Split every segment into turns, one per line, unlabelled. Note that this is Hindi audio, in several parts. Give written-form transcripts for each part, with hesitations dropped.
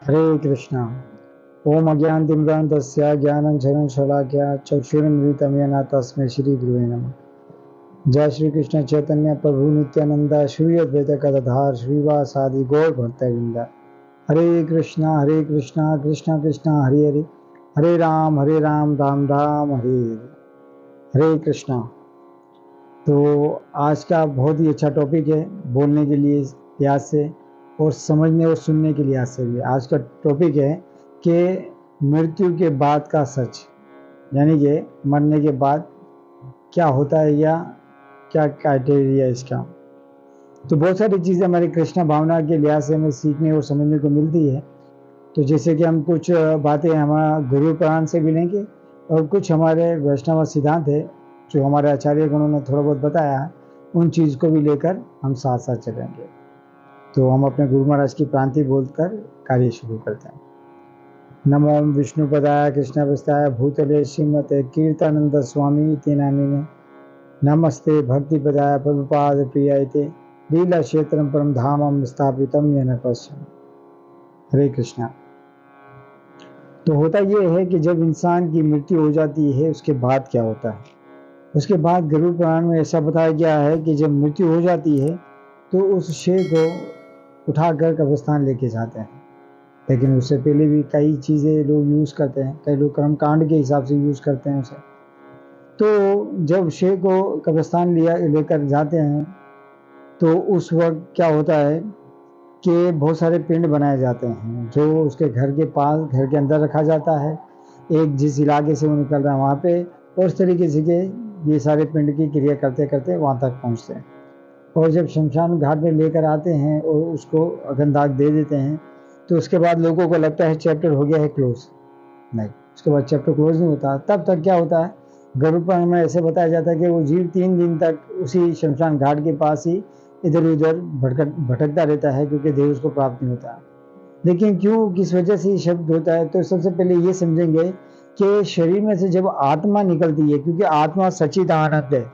हरे कृष्णा। ओम अज्ञानतिमिरान्धस्य ज्ञानाञ्जनशलाकया चक्षुरुन्मिलितं येन तस्मै श्री गुरुवे नमः। जय श्री कृष्ण चैतन्य प्रभु नित्यानंद श्री अद्वैत गदाधर श्रीवासादि गौर भक्तवृंद। हरे कृष्णा कृष्णा कृष्णा हरे हरे, हरे राम राम राम हरे हरे। हरे कृष्णा। तो आज का बहुत ही अच्छा टॉपिक है बोलने के लिए प्यास से, और समझने और सुनने के लिहाज से भी। आज का टॉपिक है कि मृत्यु के बाद का सच, यानी कि मरने के बाद क्या होता है या क्या क्राइटेरिया इसका। तो बहुत सारी चीज़ें हमारी कृष्ण भावना के लिहाज से हमें सीखने और समझने को मिलती है। तो जैसे कि हम कुछ बातें हमारा गुरु पुराण से भी लेंगे, और कुछ हमारे वैष्णव सिद्धांत है जो हमारे आचार्य गणों ने थोड़ा बहुत बताया है, उन चीज़ को भी लेकर हम साथ साथ चलेंगे। तो हम अपने गुरु महाराज की प्रांति बोलकर कार्य शुरू करते हैं। नमो विष्णुपदाय कृष्णप्रस्थाय भूतले श्रीमते कीर्तानंद स्वामी इति नामिने, नमस्ते भक्तिपदाय प्रभुपाद प्रियायते, लीला क्षेत्रम परम धामम स्थापितम येन पश्यन्। हरे कृष्णा। तो होता ये है कि जब इंसान की मृत्यु हो जाती है उसके बाद क्या होता है। उसके बाद गरुड़ पुराण में ऐसा बताया गया है कि जब मृत्यु हो जाती है तो उस शव को उठाकर कब्रिस्तान लेके जाते हैं। लेकिन उससे पहले भी कई चीज़ें लोग यूज़ करते हैं, कई लोग कर्मकांड के हिसाब से यूज़ करते हैं उसे। तो जब शव को कब्रिस्तान लेकर जाते हैं तो उस वक्त क्या होता है कि बहुत सारे पिंड बनाए जाते हैं जो उसके घर के पास, घर के अंदर रखा जाता है। एक जिस इलाके से वो निकल रहा है वहाँ पे, और इस तरीके से के ये सारे पिंड की क्रिया करते करते वहाँ तक पहुँचते हैं। और जब शमशान घाट में लेकर आते हैं और उसको अग्नि दाग दे देते हैं तो उसके बाद लोगों को लगता है चैप्टर हो गया है क्लोज। नहीं, उसके बाद चैप्टर क्लोज नहीं होता। तब तक क्या होता है, गरुड़ पुराण में ऐसे बताया जाता है कि वो जीव 3 दिन तक उसी शमशान घाट के पास ही इधर उधर भटकता रहता है, क्योंकि देव उसको प्राप्त नहीं होता। लेकिन क्यों, किस वजह से ये शब्द होता है, तो सबसे पहले ये समझेंगे कि शरीर में से जब आत्मा निकलती है, क्योंकि आत्मा सच्चिद आनंद है,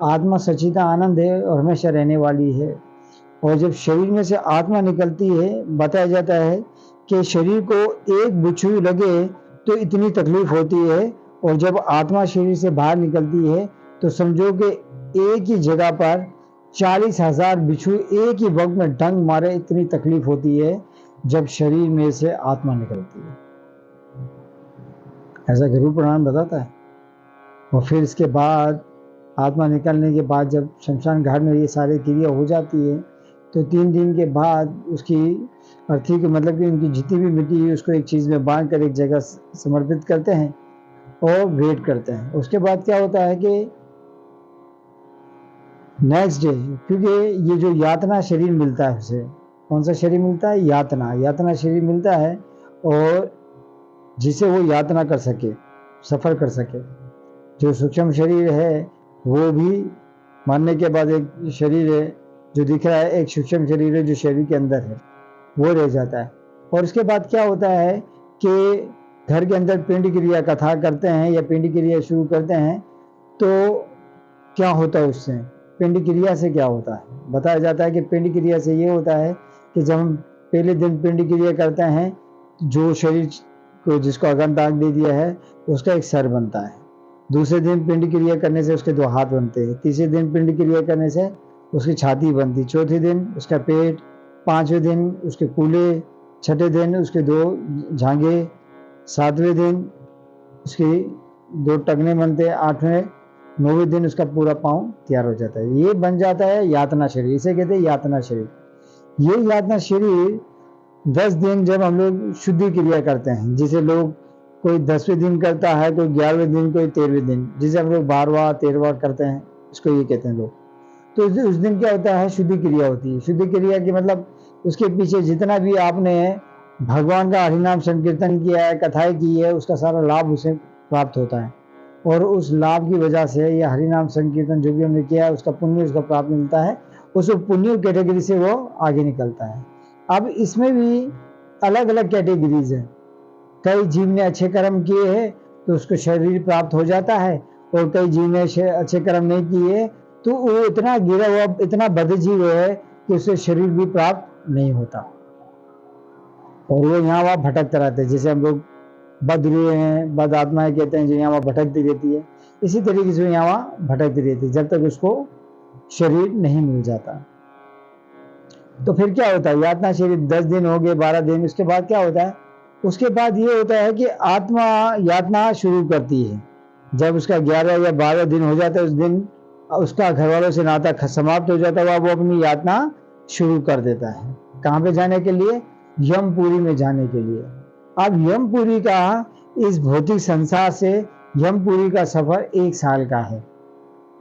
आत्मा सच्चिदा आनंद है और हमेशा रहने वाली है। और जब शरीर में से आत्मा निकलती है, बताया जाता है कि शरीर को एक बिच्छू लगे तो इतनी तकलीफ होती है, और जब आत्मा शरीर से बाहर निकलती है तो समझो कि एक ही जगह पर 40,000 बिच्छू एक ही वक्त में डंग मारे, इतनी तकलीफ होती है जब शरीर में से आत्मा निकलती है। ऐसा गरुड़ पुराण बताता है। और फिर इसके बाद आत्मा निकलने के बाद जब शमशान घाट में ये सारी क्रिया हो जाती है तो 3 दिन के बाद उसकी अर्थी को, मतलब कि उनकी जितनी भी मिट्टी है उसको एक चीज़ में बांध कर एक जगह समर्पित करते हैं और वेट करते हैं। उसके बाद क्या होता है कि नेक्स्ट डे, क्योंकि ये जो यातना शरीर मिलता है उसे, कौन सा शरीर मिलता है, यातना शरीर मिलता है, और जिसे वो यातना कर सके, सफ़र कर सके। जो सूक्ष्म शरीर है वो भी मरने के बाद एक शरीर है जो दिख रहा है, एक सूक्ष्म शरीर है जो शरीर के अंदर है, वो रह जाता है। और उसके बाद क्या होता है कि घर के अंदर पिंड क्रिया कथा करते हैं या पिंड क्रिया शुरू करते हैं। तो क्या होता है उससे, पिंड क्रिया से क्या होता है, बताया जाता है कि पिंड क्रिया से ये होता है कि जब हम पहले दिन पिंड क्रिया करते हैं, जो शरीर को जिसको अग्नि दाग दे दिया है उसका एक सर बनता है। दूसरे दिन पिंड क्रिया करने से उसके 2 हाथ बनते हैं। तीसरे दिन पिंड क्रिया करने से उसकी छाती बनती। चौथे दिन उसका पेट। 5वें दिन उसके कूल्हे। 6ठे दिन उसके 2 झांगे। 7वें दिन उसकी 2 टखने बनते हैं। 8वें 9वें दिन उसका पूरा पाँव तैयार हो जाता है। ये बन जाता है यातना शरीर, इसे कहते हैं यातना शरीर। ये यातना शरीर 10 दिन जब हम लोग शुद्धि क्रिया करते हैं, जिसे लोग कोई 10वें दिन करता है, कोई 11वें दिन, कोई 13वें दिन, जिसे हम लोग 12वां 13वां करते हैं, इसको ये कहते हैं लोग। तो उस दिन क्या होता है, शुद्धि क्रिया होती है। शुद्धि क्रिया की मतलब उसके पीछे जितना भी आपने भगवान का हरिनाम संकीर्तन किया है, कथाएं की है, उसका सारा लाभ उसे प्राप्त होता है। और उस लाभ की वजह से यह हरिनाम संकीर्तन जो भी हमने किया है उसका पुण्य उसका प्राप्त मिलता है। उस पुण्य कैटेगरी से वो आगे निकलता है। अब इसमें भी अलग अलग कैटेगरीज हैं। कई जीव ने अच्छे कर्म किए हैं तो उसको शरीर प्राप्त हो जाता है, और कई जीव ने अच्छे कर्म नहीं किए तो वो इतना गिरा हुआ, इतना बदजीव है कि उसे शरीर भी प्राप्त नहीं होता। और वो यहाँ वहाँ भटकते रहते हैं। जैसे हम लोग बद रूह हैं, बद आत्माएं कहते हैं, जो यहाँ वहाँ भटकती रहती है, इसी तरीके से यहाँ वहाँ भटकती रहती है जब तक उसको शरीर नहीं मिल जाता। तो फिर क्या होता है, यातना शरीर 10 दिन हो गए, 12 दिन, उसके बाद क्या होता है? उसके बाद ये होता है कि आत्मा यातना शुरू करती है। जब उसका 11 या 12 दिन हो जाता है, उस दिन उसका घर वालों से नाता समाप्त हो जाता है, वो अपनी यातना शुरू कर देता है। कहाँ पे जाने के लिए? यमपुरी में जाने के लिए। अब यमपुरी का इस भौतिक संसार से यमपुरी का सफर 1 साल का है।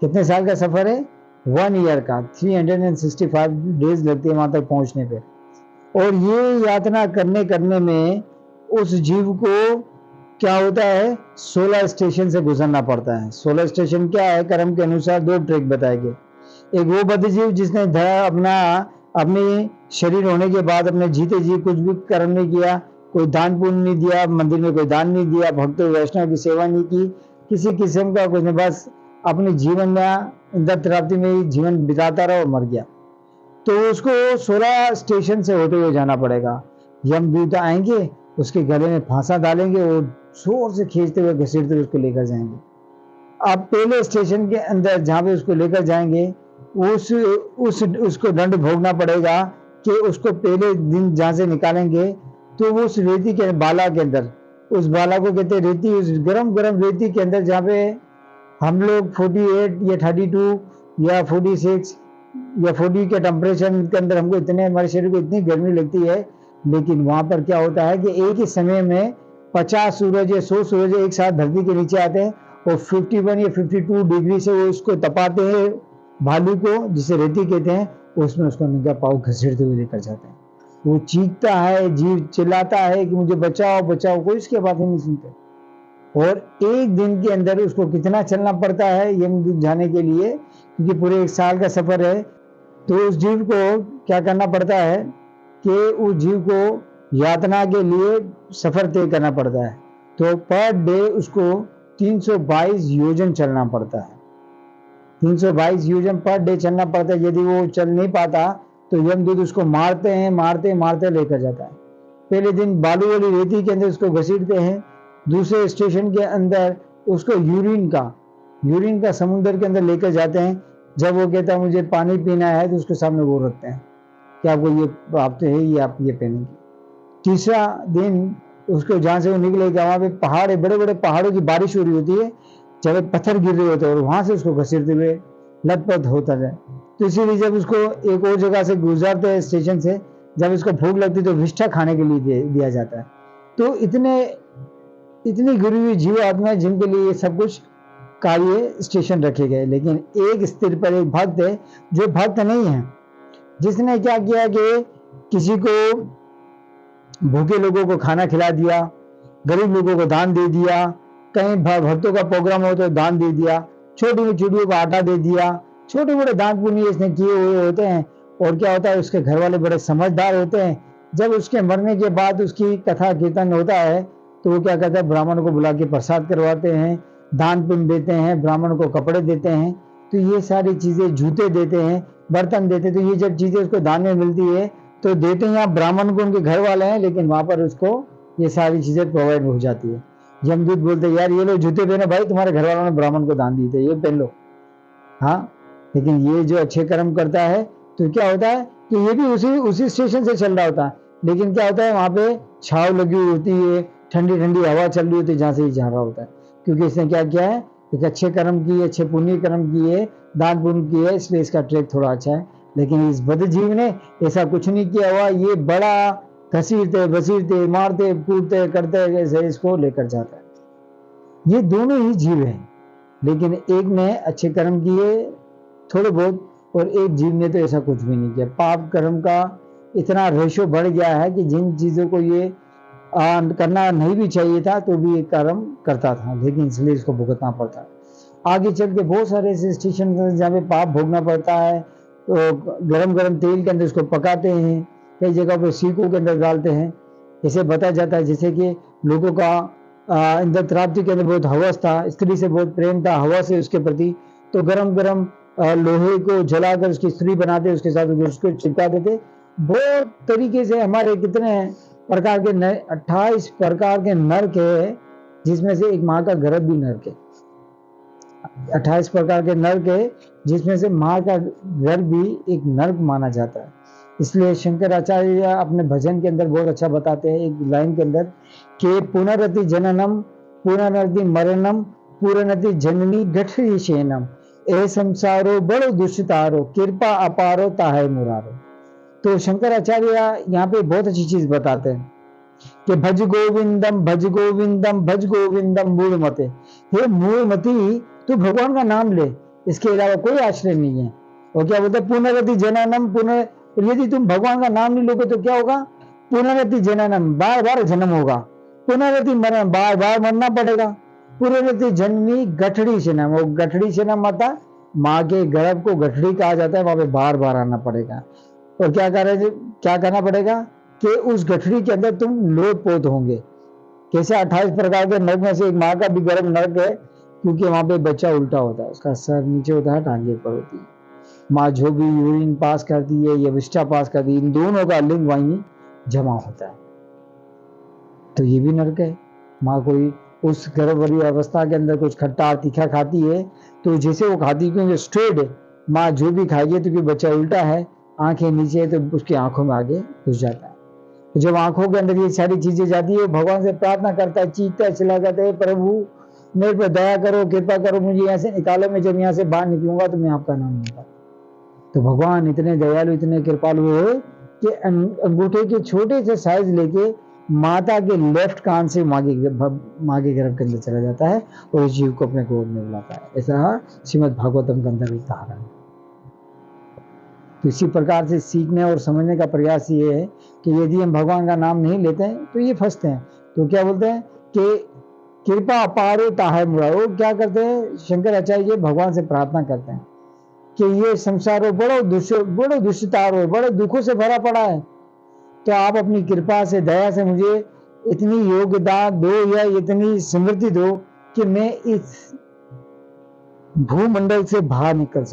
कितने साल का सफर है? 1 ईयर का। 365 डेज लगती है वहां तक पहुंचने पे। और ये यातना करने में उस जीव को क्या होता है? 16 स्टेशन से गुजरना पड़ता है। 16 स्टेशन क्या है? कर्म के अनुसार 2 ट्रैक बताए गए। एक वो बद्धजीव जिसने अपनी शरीर होने के बाद अपने जीते जी कुछ भी कर्म नहीं किया, कोई दान पुण्य नहीं दिया, मंदिर में कोई दान नहीं दिया, भक्तों वैष्णव की सेवा नहीं की, किसी किस्म का कुछ नहीं, बस अपने जीवन में दत्त प्राप्ति में ही जीवन बिताता रहा और मर गया। तो उसको 16 स्टेशन से होते हुए जाना पड़ेगा। यमदूत आएंगे, उसके गले में फांसा डालेंगे और जोर से खींचते हुए घसीटते हुए उसको लेकर जाएंगे। अब पहले स्टेशन के अंदर जहाँ पे उसको लेकर जाएंगे, उसको दंड भोगना पड़ेगा कि उसको पहले दिन जहाँ से निकालेंगे तो वो उस रेती के बाला के अंदर, उस बाला को कहते हैं रेती, उस गरम गरम रेती के अंदर जहाँ पे हम लोग 48 या 32 या 46 या 40 के टेम्परेचर के अंदर हमको इतने, हमारे शरीर को इतनी गर्मी लगती है, लेकिन वहां पर क्या होता है कि एक ही समय में 50 सूरज या 100 सूरज एक साथ धरती के नीचे आते हैं और 51 या 52 डिग्री से वो उसको तपाते हैं, भालू को जिसे रेती कहते हैं, उसमें उसको निगाह पाव घसीटते हुए लेकर जाते हैं। वो चीखता है, जीव चिल्लाता है कि मुझे बचाओ बचाओ, कोई इसके बात ही नहीं सुनते। और एक दिन के अंदर उसको कितना चलना पड़ता है यमदूत जाने के लिए, क्योंकि पूरे 1 साल का सफर है। तो उस जीव को क्या करना पड़ता है कि उस जीव को यातना के लिए सफर तय करना पड़ता है। तो पर डे उसको 322 योजन चलना पड़ता है। 322 योजन पर डे चलना पड़ता है। यदि वो चल नहीं पाता तो यमदूत उसको मारते हैं, मारते मारते लेकर जाता है। पहले दिन बालू वाली रेती के अंदर उसको घसीटते हैं, दूसरे स्टेशन के अंदर उसको यूरिन का समुद्र के अंदर लेकर जाते हैं। जब वो कहता है मुझे पानी पीना है तो उसके सामने वो रखते हैं कि आपको ये प्राप्त है, ये आप ये पहनेंगे। तीसरा दिन उसको जहाँ से वो निकलेगा वहाँ पे पहाड़ है, बड़े बड़े पहाड़ों की बारिश हो रही होती है, जब पत्थर गिर रहे होते हैं और वहां से उसको घसीटते हुए लथपथ होता जाए। तो इसीलिए जब उसको एक और जगह से गुजरते हैं स्टेशन से, जब उसको भूख लगती है तो विष्ठा खाने के लिए दिया जाता है। तो इतनी गुरी हुई जीव आत्माएं जिनके लिए ये सब कुछ कार्य स्टेशन रखे गए। लेकिन एक स्थिर पर एक भक्त है जो भक्त नहीं है, जिसने क्या किया कि किसी को भूखे लोगों को खाना खिला दिया, गरीब लोगों को दान दे दिया, कहीं भक्तों का प्रोग्राम हो तो दान दे दिया, छोटी चिड़ियों को आटा दे दिया, छोटे बड़े दान पुण्य इसने किए हुए होते हैं। और क्या होता है, उसके घर वाले बड़े समझदार होते हैं। जब उसके मरने के बाद उसकी कथा कीर्तन होता है तो वो क्या करता है, ब्राह्मण को बुला के प्रसाद करवाते हैं, दान पुण्य देते हैं, ब्राह्मण को कपड़े देते हैं। तो ये सारी चीजें, जूते देते हैं, बर्तन देते हैं। तो ये जब चीजें उसको दान में मिलती है तो देते हैं ब्राह्मण को, उनके घर वाले हैं, लेकिन वहां पर उसको ये सारी चीजें प्रोवाइड हो जाती है। यमदूत बोलते यार ये लो जूते पहने, भाई तुम्हारे घर वालों ने ब्राह्मण को दान दिए थे, ये पहन लो। हाँ, लेकिन ये जो अच्छे कर्म करता है तो क्या होता है कि ये भी उसी स्टेशन से चल रहा होता है, लेकिन क्या होता है वहां पे छाव लगी हुई होती है, ठंडी ठंडी हवा चल रही होती है जहां से ही जा रहा होता है, क्योंकि इसने क्या किया है, एक अच्छे कर्म किए, अच्छे पुण्य कर्म किए, दान पुण्य किए, इसलिए इसका ट्रैक थोड़ा अच्छा है। लेकिन इस बद्धजीव ने ऐसा कुछ नहीं किया हुआ, ये बड़ा घसीटते बसीरते मारते कूदते करते ऐसे इसको लेकर जाता है। ये दोनों ही जीव हैं, लेकिन एक ने अच्छे कर्म किए थोड़े बहुत और एक जीव ने तो ऐसा कुछ भी नहीं किया। पाप कर्म का इतना रेशो बढ़ गया है कि जिन चीजों को ये करना नहीं भी चाहिए था तो भी ये कर्म करता था, लेकिन इसलिए इसको भुगतना पड़ता है। आगे चल के बहुत सारे ऐसे स्टेशन जहाँ पे पाप भोगना पड़ता है, तो गरम गरम तेल के अंदर इसको पकाते हैं, कई जगह पे सीखों के अंदर डालते हैं। इसे बताया जाता है जैसे कि लोगों का इंद्र प्राप्ति के अंदर बहुत हवस था, स्त्री से बहुत प्रेम था, हवा से उसके प्रति, तो गरम गरम लोहे को जलाकर उसकी स्त्री बनाते, उसके साथ उसको चिपका देते। बहुत तरीके से हमारे कितने प्रकार के 28 प्रकार के नरक है, जिसमें से एक माँ का गर्भ भी नरक है। 28 प्रकार के नरक है, जिसमें से माँ का गर्भ भी एक नरक माना जाता है। इसलिए शंकराचार्य अपने भजन के अंदर बहुत अच्छा बताते हैं एक लाइन के अंदर कि पुनरति जननम पुनरति मरणम पुनरति जननी गठरी शयनम ए संसारो बड़ो दुष्टारो कृपा अपारो ताहे मुरारो। तो शंकराचार्य यहाँ पे बहुत अच्छी चीज बताते हैं कि भज गोविंदम भज गोविंदम भज गोविंदम मूढ़मते। हे मूढ़मती, तू भगवान का नाम ले, इसके अलावा कोई आश्रय नहीं है। और क्या बोलते पुनरति जननम पुनः, यदि तुम भगवान का नाम नहीं लोगे तो क्या होगा? पुनरति जननम, बार बार जन्म होगा। पुनरति मरण, बार बार मरना पड़ेगा। पुनरति जननी गठड़ी शनम, वो गठड़ी शनम माता माँ के गर्भ को गठड़ी कहा जाता है, वहां पे बार बार आना पड़ेगा। और क्या करना पड़ेगा कि उस गठड़ी के अंदर तुम लोट पोत होंगे। कैसे 28 प्रकार के नर्क में से एक माँ का भी गर्भ नर्क है, क्योंकि वहां पे बच्चा उल्टा होता है, उसका सर नीचे होता है, टांगे ऊपर होती है। माँ जो भी यूरिन पास करती है या विष्ठा पास करती है, इन दोनों का लिंग वहीं जमा होता है, तो ये भी नर्क है। माँ कोई उस गर्भवती अवस्था के अंदर कुछ खट्टा तीखा खाती है, तो जैसे वो खाती है, क्योंकि स्ट्रेट है, माँ जो भी खाएगी, तो क्योंकि बच्चा उल्टा है, आंखें नीचे है, तो उसकी आंखों में आगे घुस जाता है। तो जब आंखों के अंदर ये सारी चीजें जाती है, भगवान से प्रार्थना करता है, चीखता है, चिल्ला जाता है, प्रभु मेरे पर दया करो, कृपा करो, मुझे यहाँ से निकालो, मैं जब यहाँ से बाहर निकलूंगा तो मैं आपका नाम लूंगा। तो भगवान इतने दयालु, इतने कृपालु है कि अंगूठे के छोटे से साइज लेके माता के लेफ्ट कान से माँ के गर्भ के अंदर चला जाता है और इस जीव को अपने गोद में बुलाता है। ऐसा श्रीमद् भागवतम के अंदर एक कहानी है। तो इसी प्रकार से सीखने और समझने का प्रयास ये है कि यदि हम भगवान का नाम नहीं लेते हैं तो ये फंसते हैं। तो क्या बोलते हैं कि कृपा अपारो ताहे मुरारो। क्या करते हैं शंकराचार्य भगवान से प्रार्थना करते हैं कि ये संसार बड़ो दुष्टारो, बड़े दुखों से भरा पड़ा है, तो आप अपनी कृपा से, दया से मुझे इतनी योग्यता दो या इतनी समृद्धि दो कि मैं इस भूमंडल से बाहर निकल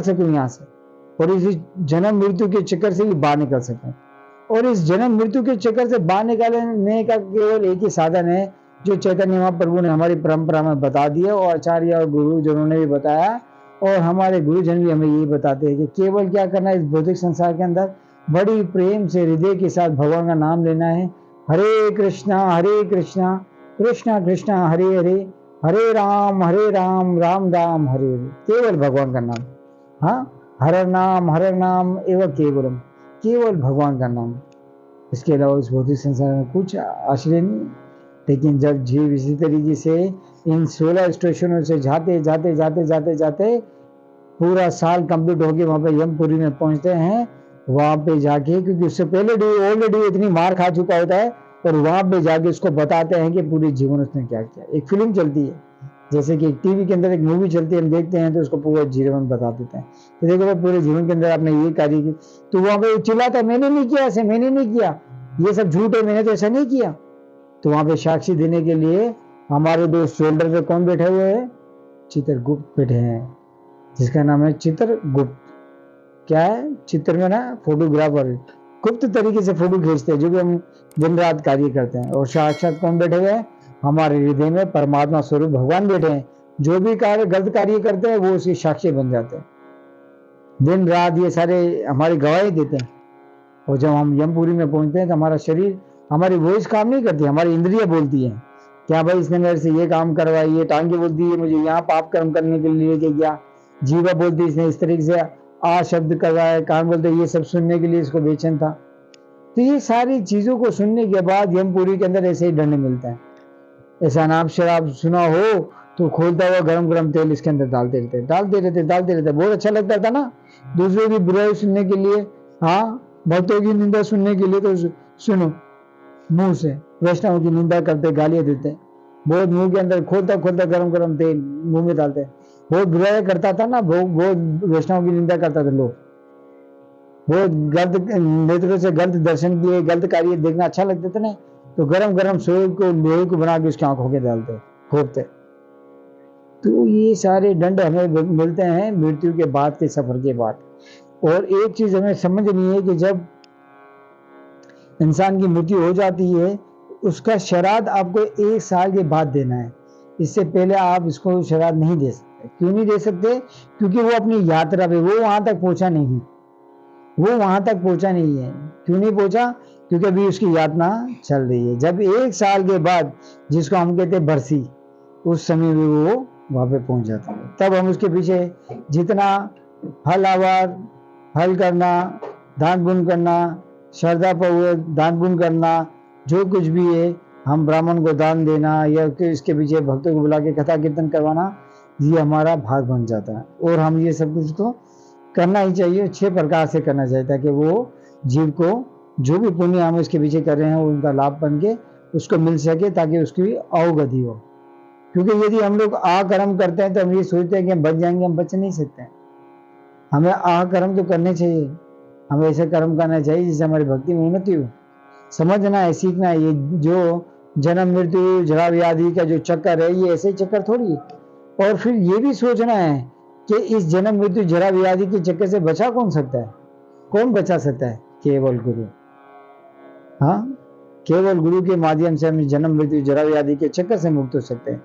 सकूं यहाँ से, और इस जन्म मृत्यु के चक्कर से भी बाहर निकल सकें। और इस जन्म मृत्यु के चक्कर से बाहर निकालने का केवल एक ही साधन है, जो चैतन्य महाप्रभु ने हमारी परंपरा में बता दिया, और आचार्य और गुरु जिन्होंने भी बताया, और हमारे गुरुजन भी हमें यही बताते हैं कि केवल क्या करना है, इस भौतिक संसार के अंदर बड़ी प्रेम से हृदय के साथ भगवान का नाम लेना है। हरे कृष्णा कृष्णा कृष्णा हरे हरे, हरे राम राम राम हरे हरे। केवल भगवान का नाम, हाँ, हर नाम एवं केवल भगवान का नाम। इसके अलावा इस भौतिक संसार में कुछ आश्रय नहीं। लेकिन जब जीव इसी तरीके से इन 16 स्टेशनों से जाते पूरा साल कंप्लीट होके वहां पे यमपुरी में पहुंचते हैं, वहां पे जाके, क्योंकि उससे पहले ऑलरेडी इतनी मार खा चुका होता है, और वहां पे जाके उसको बताते हैं कि पूरे जीवन उसने क्या किया। एक फिल्म चलती है, जैसे कि टीवी के अंदर एक मूवी चलती है, हम देखते हैं तो उसको पूरा जीवन बता देते हैं कि देखो भाई पूरे जीवन के अंदर आपने ये कार्य की, तो वहां पे चिल्लाता है मैंने नहीं किया, ऐसे मैंने नहीं किया, ये सब झूठ है, मैंने तो ऐसा नहीं किया। तो वहां पे साक्षी देने के लिए हमारे दो शोल्डर पे कौन बैठे हुए हैं? चित्रगुप्त बैठे हैं, जिसका नाम है चित्रगुप्त। क्या है? चित्र में ना फोटोग्राफर, गुप्त तरीके से फोटो खींचते हैं, जो भी हम दिन रात कार्य करते हैं। और साक्षात कौन बैठे हुए हैं? हमारे हृदय में परमात्मा स्वरूप भगवान बैठे हैं। जो भी कार्य गलत कार्य करते हैं वो उसके साक्षी बन जाते हैं। दिन रात ये सारे हमारी गवाही देते हैं। और जब हम यमपुरी में पहुंचते हैं तो हमारा शरीर, हमारी वॉइस काम नहीं करती, हमारी इंद्रियां बोलती है क्या भाई इसने मेरे से ये काम करवाई, ये टांगे बोलती है मुझे यहाँ पाप कर्म करने के लिए लेके गया, जीवा बोलती है इसने इस तरीके से आ शब्द करवाया, कान बोलते ये सब सुनने के लिए इसको बेचैन था। तो ये सारी चीजों को सुनने के बाद यमपुरी के अंदर ऐसे ही दंड मिलता है। ऐसा नाम शराब सुना हो तो खोलता हुआ गरम गरम तेल इसके अंदर डालते रहते। बहुत अच्छा लगता था ना, दूसरों की बुराई सुनने के लिए, हाँ, भक्तों की निंदा सुनने के लिए तो सुनो, मुंह से वैष्णव की निंदा करते, गालियां देते, बहुत मुंह के अंदर खोलता गरम गरम तेल मुंह में डालते। बहुत बुराई करता था ना, बहुत वैष्णव की निंदा करता था लोग, बहुत गलत नेत्रों से गलत दर्शन किए, गलत कार्य देखना अच्छा लगता था ना, तो गरम गरम सोए को लोहे को बना के उसकी आंखों के डालते, खोपते। तो ये सारे दंड हमें मिलते हैं मृत्यु के बाद के सफर के बाद। और एक चीज हमें समझनी है कि जब इंसान की मृत्यु हो जाती है, उसका श्राद्ध आपको 1 साल के बाद देना है। इससे पहले आप इसको श्राद्ध नहीं दे सकते। क्यों नहीं दे सकते? क्योंकि वो अपनी यात्रा पे, वो वहां तक पहुंचा नहीं है, वो वहां तक पहुंचा नहीं है। क्यों नहीं पहुंचा? क्योंकि अभी उसकी यातना चल रही है। जब 1 साल के बाद, जिसको हम कहते हैं बरसी, उस समय भी वो वहां पे पहुंच जाता है। तब हम उसके पीछे जितना फल आवार, फल करना, दान पुण्य करना, श्रद्धा पूर्वक दान पुण्य करना, जो कुछ भी है, हम ब्राह्मण को दान देना या इसके पीछे भक्तों को बुला के कथा कीर्तन करवाना, ये हमारा भाग बन जाता है। और हम ये सब कुछ तो करना ही चाहिए, 6 प्रकार से करना चाहिए, ताकि वो जीव को जो भी पुण्य हम इसके पीछे कर रहे हैं उनका लाभ बन के उसको मिल सके, ताकि उसकी अवगति हो। क्योंकि यदि हम लोग कर्म करते हैं तो हम ये सोचते हैं कि हम बच जाएंगे, हम बच नहीं सकते हैं। हमें कर्म तो करने चाहिए, हमें ऐसे कर्म करना चाहिए जिससे हमारी भक्ति में उन्नति हो। समझना है, सीखना है। ये जो जन्म मृत्यु जरा व्याधि का जो चक्कर है, ये ऐसे चक्कर थोड़ी है। और फिर ये भी सोचना है कि इस जन्म मृत्यु जरा व्याधि के चक्कर से बचा कौन सकता है? कौन बचा सकता है? केवल गुरु। हाँ, केवल गुरु के माध्यम से हम जन्म मृत्यु जरा व्याधि के चक्कर से मुक्त हो सकते हैं।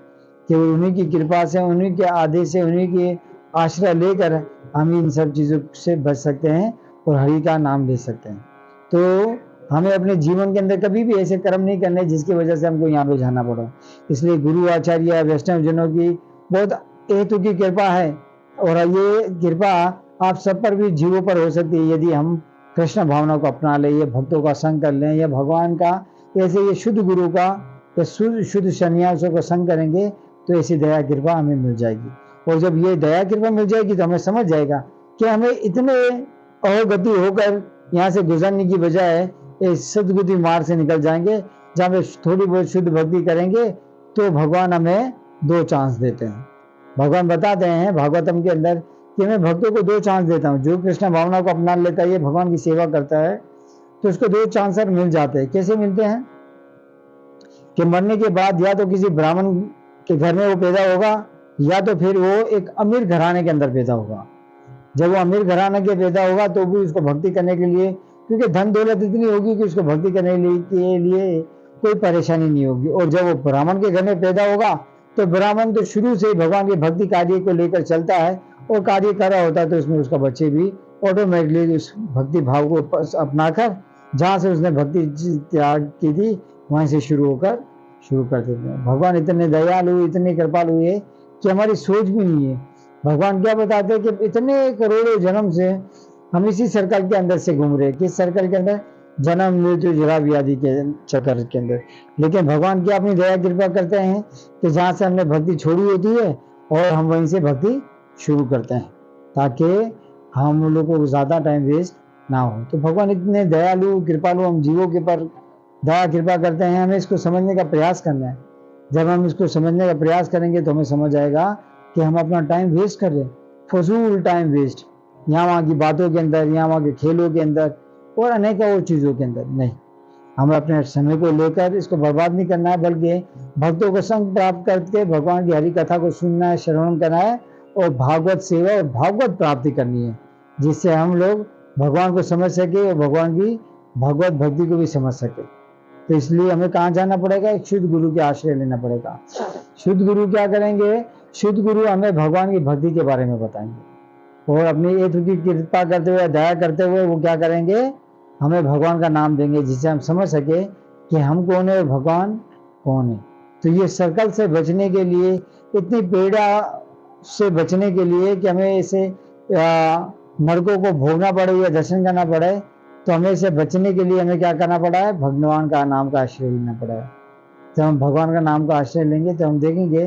केवल उन्हीं की कृपा से, उन्हीं के आदेश से, उन्हीं के आश्रय लेकर हम इन सब चीजों से बच सकते हैं और हरि का नाम ले सकते हैं। तो हमें अपने जीवन के अंदर कभी भी ऐसे कर्म नहीं करने जिसकी वजह से हमको यहाँ पे जाना पड़ा। इसलिए गुरु आचार्य वैष्णव जनों की बहुत हेतु की कृपा है, और ये कृपा आप सब पर भी, जीवों पर हो सकती है, यदि हम कृष्ण भावना को अपना लें, या भक्तों का संग कर लें, या भगवान का ऐसे ये शुद्ध गुरु का या शुद्ध सन्यासों का संग करेंगे, तो ऐसी दया कृपा हमें मिल जाएगी। और जब ये दया कृपा मिल जाएगी तो हमें समझ जाएगा कि हमें इतने अहोगति होकर यहाँ से गुजरने की बजाय इस सदगति मार्ग से निकल जाएंगे, जहाँ पे थोड़ी बहुत शुद्ध भक्ति करेंगे तो भगवान हमें 2 चांस देते हैं। भगवान बताते हैं भागवतम के अंदर कि मैं भक्तों को 2 चांस देता हूँ। जो कृष्ण भावना को अपना लेता है, ये भगवान की सेवा करता है, तो उसको 2 चांसर मिल जाते हैं। कैसे मिलते हैं? कि मरने के बाद या तो किसी ब्राह्मण के घर में वो पैदा होगा, या तो फिर वो एक अमीर घराने के अंदर पैदा होगा। जब वो अमीर घराने के पैदा होगा तो भी उसको भक्ति करने के लिए, क्योंकि धन दौलत इतनी होगी कि उसको भक्ति करने के लिए कोई परेशानी नहीं होगी। और जब वो ब्राह्मण के घर में पैदा होगा तो ब्राह्मण तो शुरू से ही भगवान के भक्ति कार्य को लेकर चलता है और कार्य कर रहा होता है, तो उसमें उसका बच्चे भी ऑटोमेटिकली उस भक्ति भाव को अपनाकर, जहाँ से उसने भक्ति त्याग की थी वहीं से शुरू कर देते हैं। भगवान इतने दयालु, इतने कृपालु है कि हमारी सोच भी नहीं है। भगवान क्या बताते हैं कि इतने करोड़ों जन्म से हम इसी सर्कल के अंदर से घूम रहे हैं। किस सर्कल के अंदर? जन्म मृत्यु जरा व्याधि के चक्कर के अंदर। लेकिन भगवान क्या अपनी दया कृपा करते हैं कि जहाँ से हमने भक्ति छोड़ी होती है और हम वहीं से भक्ति शुरू करते हैं, ताकि हम लोगों को ज्यादा टाइम वेस्ट ना हो। तो भगवान इतने दयालु कृपालु हम जीवों के पर दया कृपा करते हैं। हमें इसको समझने का प्रयास करना है। जब हम इसको समझने का प्रयास करेंगे तो हमें समझ आएगा कि हम अपना टाइम वेस्ट कर रहे हैं, फजूल टाइम वेस्ट, यहाँ वहाँ की बातों के अंदर, यहाँ वहाँ के खेलों के अंदर और अनेक और चीज़ों के अंदर। नहीं, हमें अपने समय को लेकर इसको बर्बाद नहीं करना है, बल्कि भक्तों को संग प्राप्त करके भगवान की हरि कथा को सुनना है, श्रवण करना है और भागवत सेवा और भागवत प्राप्ति करनी है, जिससे हम लोग भगवान को समझ सके और भगवान की भगवत भक्ति को भी समझ सके। तो इसलिए हमें कहाँ जाना पड़ेगा? एक शुद्ध गुरु के आश्रय लेना पड़ेगा। शुद्ध गुरु क्या करेंगे? शुद्ध गुरु हमें भगवान की भक्ति के बारे में बताएंगे और अपनी हेतु की कृपा करते हुए, दया करते हुए वो क्या करेंगे? हमें भगवान का नाम देंगे, जिससे हम समझ सके कि हम कौन है और भगवान कौन है। तो ये सर्कल से बचने के लिए, इतनी पीड़ा से बचने के लिए कि हमें इसे नरकों को भोगना पड़े या दर्शन करना पड़े, तो हमें इसे बचने के लिए हमें क्या करना पड़ा है? भगवान का नाम का आश्रय लेना पड़ा है। जब हम भगवान का नाम का आश्रय लेंगे तो हम देखेंगे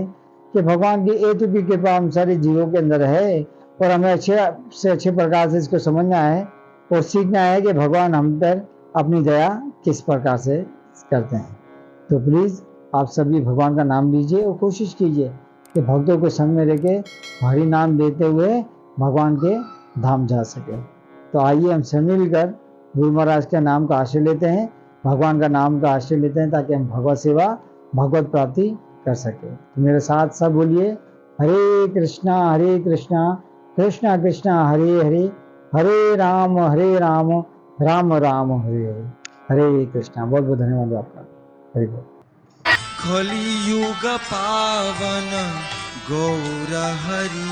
कि भगवान की हेतु की कृपा हम सारे जीवों के अंदर है, और हमें अच्छे से अच्छे प्रकार से इसको समझना है और सीखना है कि भगवान हम पर अपनी दया किस प्रकार से करते हैं। तो प्लीज़ आप सभी भगवान का नाम लीजिए और कोशिश कीजिए कि भक्तों को संग में रह के हरि नाम देते हुए भगवान के धाम जा सके। तो आइए हम सब मिलकर गुरु महाराज के नाम का आश्रय लेते हैं, भगवान का नाम का आश्रय लेते हैं, ताकि हम भगवत सेवा, भगवत प्राप्ति कर सके। तो मेरे साथ सब बोलिए, हरे कृष्णा कृष्णा कृष्णा हरे हरे, हरे राम राम राम हरे हरे। हरे कृष्णा। बहुत बहुत धन्यवाद आपका। हरि बोल।
कलियुग पावन गौर हरि।